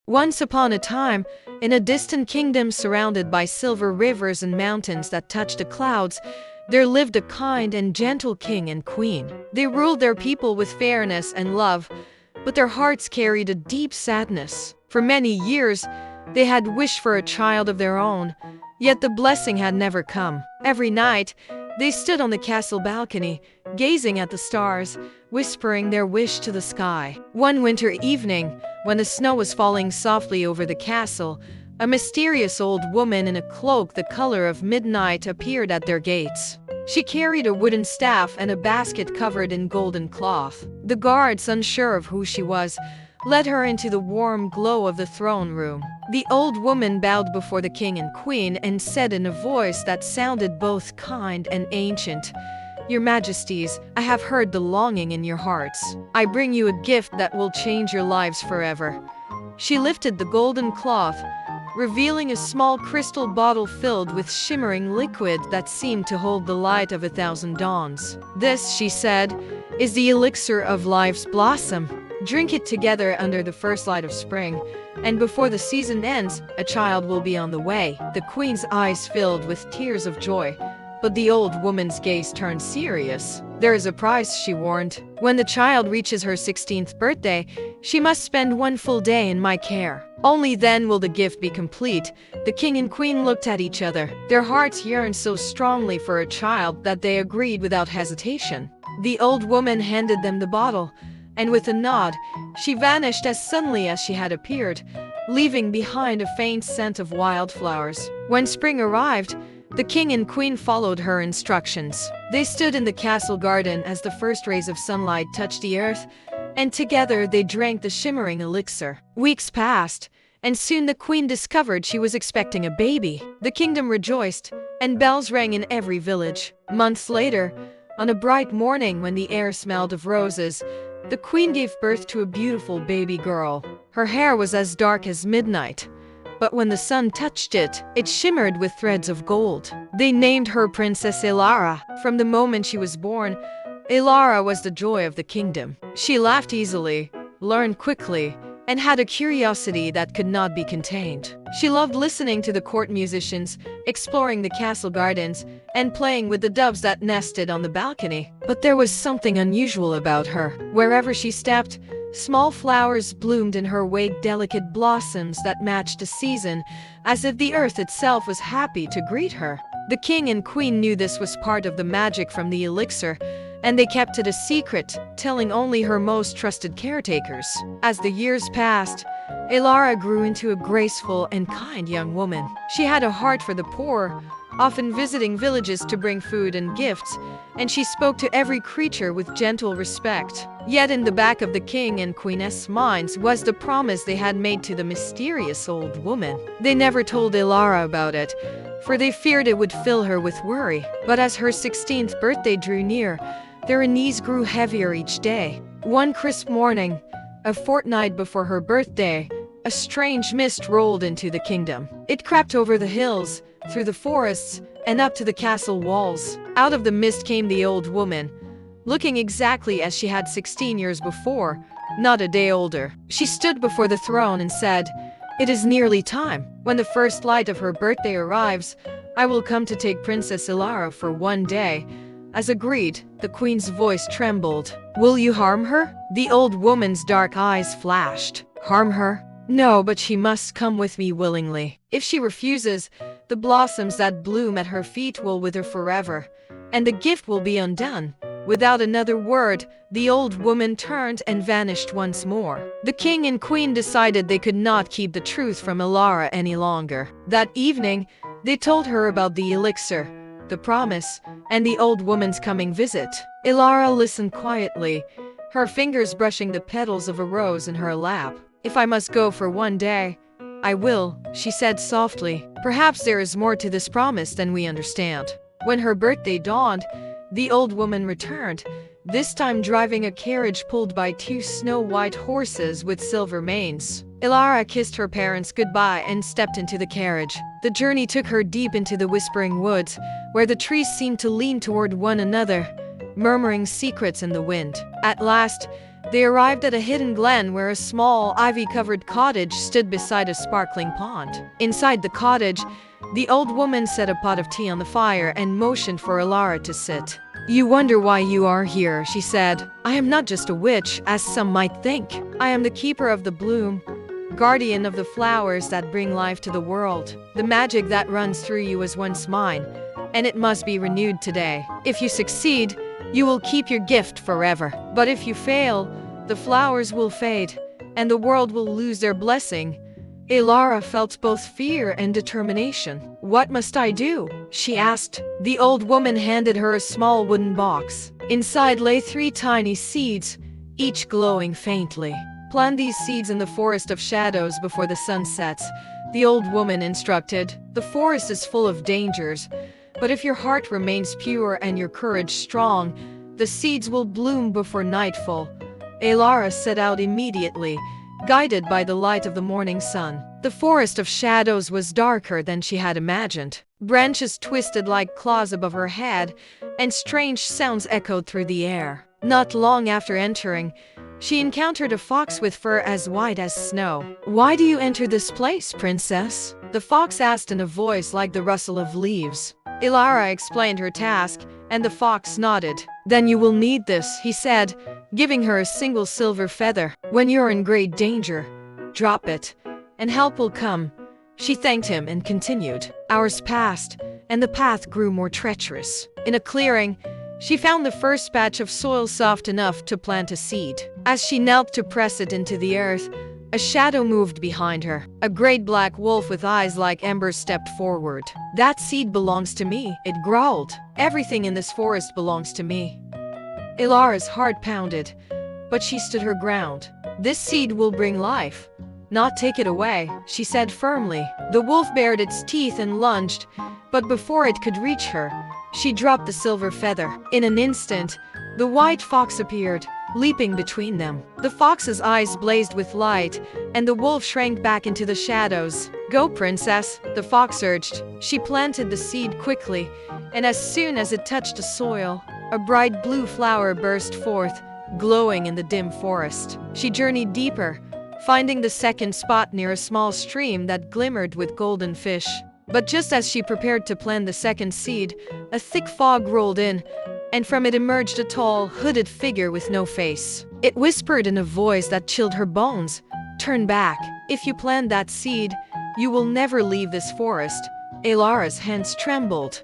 Once upon a time, in a distant kingdom surrounded by silver rivers and mountains that touched the clouds, there lived a kind and gentle king and queen. They ruled their people with fairness and love, but their hearts carried a deep sadness. For many years, they had wished for a child of their own, yet the blessing had never come. Every night, they stood on the castle balcony, gazing at the stars, whispering their wish to the sky. One winter evening, when the snow was falling softly over the castle, a mysterious old woman in a cloak the color of midnight appeared at their gates. She carried a wooden staff and a basket covered in golden cloth. The guards, unsure of who she was, led her into the warm glow of the throne room. The old woman bowed before the king and queen and said in a voice that sounded both kind and ancient, "Your Majesties, I have heard the longing in your hearts. I bring you a gift that will change your lives forever." She lifted the golden cloth, revealing a small crystal bottle filled with shimmering liquid that seemed to hold the light of 1,000 dawns. "This," she said, "is the elixir of life's blossom. Drink it together under the first light of spring, and before the season ends, a child will be on the way." The queen's eyes filled with tears of joy, but the old woman's gaze turned serious. "There is a price," she warned. "When the child reaches her 16th birthday, she must spend one full day in my care. Only then will the gift be complete." The king and queen looked at each other. Their hearts yearned so strongly for a child that they agreed without hesitation. The old woman handed them the bottle, and with a nod, she vanished as suddenly as she had appeared, leaving behind a faint scent of wildflowers. When spring arrived, the king and queen followed her instructions. They stood in the castle garden as the first rays of sunlight touched the earth, and together they drank the shimmering elixir. Weeks passed, and soon the queen discovered she was expecting a baby. The kingdom rejoiced, and bells rang in every village. Months later, on a bright morning when the air smelled of roses, the queen gave birth to a beautiful baby girl. Her hair was as dark as midnight, but when the sun touched it, it shimmered with threads of gold. They named her Princess Aara. From the moment she was born, Elara was the joy of the kingdom. She laughed easily, learned quickly, and had a curiosity that could not be contained. She loved listening to the court musicians, exploring the castle gardens, and playing with the doves that nested on the balcony. But there was something unusual about her. Wherever she stepped, small flowers bloomed in her wake, delicate blossoms that matched the season, as if the earth itself was happy to greet her. The king and queen knew this was part of the magic from the elixir, and they kept it a secret, telling only her most trusted caretakers. As the years passed, Elara grew into a graceful and kind young woman. She had a heart for the poor, often visiting villages to bring food and gifts, and she spoke to every creature with gentle respect. Yet in the back of the king and queen's minds was the promise they had made to the mysterious old woman. They never told Elara about it, for they feared it would fill her with worry. But as her 16th birthday drew near, their knees grew heavier each day. One crisp morning, a fortnight before her birthday, a strange mist rolled into the kingdom. It crept over the hills, through the forests, and up to the castle walls. Out of the mist came the old woman, looking exactly as she had 16 years before, not a day older. She stood before the throne and said, "It is nearly time. When the first light of her birthday arrives, I will come to take Princess Aara for one day." As agreed, the queen's voice trembled. "Will you harm her?" The old woman's dark eyes flashed. "Harm her? No, but she must come with me willingly. If she refuses, the blossoms that bloom at her feet will wither forever, and the gift will be undone." Without another word, the old woman turned and vanished once more. The king and queen decided they could not keep the truth from Elara any longer. That evening, they told her about the elixir, the promise, and the old woman's coming visit. Elara listened quietly, her fingers brushing the petals of a rose in her lap. "If I must go for one day, I will," she said softly. "Perhaps there is more to this promise than we understand." When her birthday dawned, the old woman returned, this time driving a carriage pulled by 2 snow-white horses with silver manes. Elara kissed her parents goodbye and stepped into the carriage. The journey took her deep into the whispering woods, where the trees seemed to lean toward one another, murmuring secrets in the wind. At last, They arrived at a hidden glen where a small, ivy-covered cottage stood beside a sparkling pond. Inside the cottage, the old woman set a pot of tea on the fire and motioned for Elara to sit. "You wonder why you are here," she said. "I am not just a witch, as some might think. I am the keeper of the bloom, guardian of the flowers that bring life to the world. The magic that runs through you was once mine, and it must be renewed today. If you succeed, you will keep your gift forever. But if you fail, the flowers will fade, and the world will lose their blessing." Elara felt both fear and determination. "What must I do?" she asked. The old woman handed her a small wooden box. Inside lay 3 tiny seeds, each glowing faintly. "Plant these seeds in the forest of shadows before the sun sets," the old woman instructed. "The forest is full of dangers, but if your heart remains pure and your courage strong, the seeds will bloom before nightfall." Elara set out immediately, guided by the light of the morning sun. The forest of shadows was darker than she had imagined. Branches twisted like claws above her head, and strange sounds echoed through the air. Not long after entering, she encountered a fox with fur as white as snow. "Why do you enter this place, princess?" the fox asked in a voice like the rustle of leaves. Elara explained her task, and the fox nodded. "Then you will need this," he said, giving her a single silver feather. "When you're in great danger, drop it, and help will come." She thanked him and continued. Hours passed, and the path grew more treacherous. In a clearing, she found the first patch of soil soft enough to plant a seed. As she knelt to press it into the earth, a shadow moved behind her. A great black wolf with eyes like embers stepped forward. "That seed belongs to me," it growled. "Everything in this forest belongs to me." Elara's heart pounded, but she stood her ground. "This seed will bring life, not take it away," she said firmly. The wolf bared its teeth and lunged, but before it could reach her, she dropped the silver feather. In an instant, the white fox appeared, leaping between them. The fox's eyes blazed with light, and the wolf shrank back into the shadows. "Go, princess," the fox urged. She planted the seed quickly, and as soon as it touched the soil, a bright blue flower burst forth, glowing in the dim forest. She journeyed deeper, finding the second spot near a small stream that glimmered with golden fish. But just as she prepared to plant the second seed, a thick fog rolled in, and from it emerged a tall, hooded figure with no face. It whispered in a voice that chilled her bones, "Turn back. If you plant that seed, you will never leave this forest." Elara's hands trembled,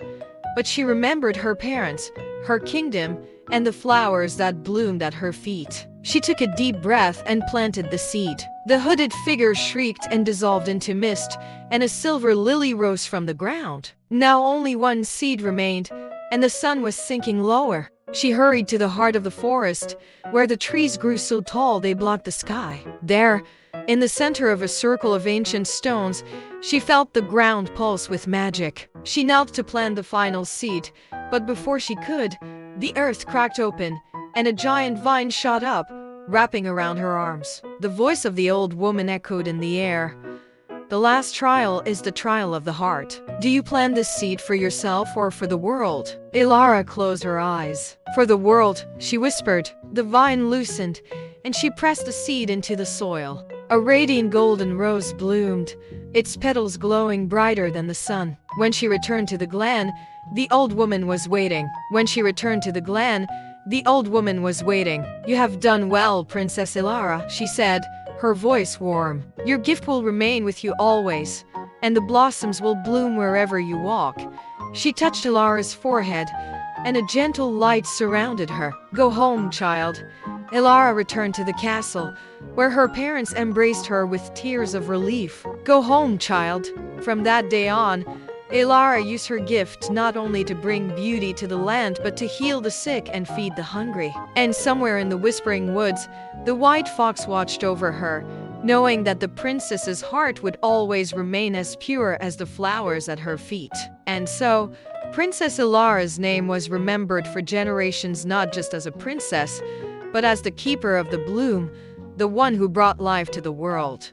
but she remembered her parents, her kingdom, and the flowers that bloomed at her feet. She took a deep breath and planted the seed. The hooded figure shrieked and dissolved into mist, and a silver lily rose from the ground. Now only one seed remained, and the sun was sinking lower. She hurried to the heart of the forest, where the trees grew so tall they blocked the sky. There, in the center of a circle of ancient stones, she felt the ground pulse with magic. She knelt to plant the final seed, but before she could, the earth cracked open, and a giant vine shot up, wrapping around her arms. The voice of the old woman echoed in the air. "The last trial is the trial of the heart. Do you plant this seed for yourself or for the world?" Elara closed her eyes. "For the world," she whispered. The vine loosened, and she pressed the seed into the soil. A radiant golden rose bloomed, its petals glowing brighter than the sun. When she returned to the glen, the old woman was waiting. "You have done well, Princess Aara," she said, her voice warm. "Your gift will remain with you always, and the blossoms will bloom wherever you walk." She touched Elara's forehead, and a gentle light surrounded her. "Go home, child." Elara returned to the castle, where her parents embraced her with tears of relief. "Go home, child." From that day on, Elara used her gift not only to bring beauty to the land but to heal the sick and feed the hungry. And somewhere in the Whispering Woods, the white fox watched over her, knowing that the princess's heart would always remain as pure as the flowers at her feet. And so, Princess Elara's name was remembered for generations not just as a princess, but as the keeper of the bloom, the one who brought life to the world.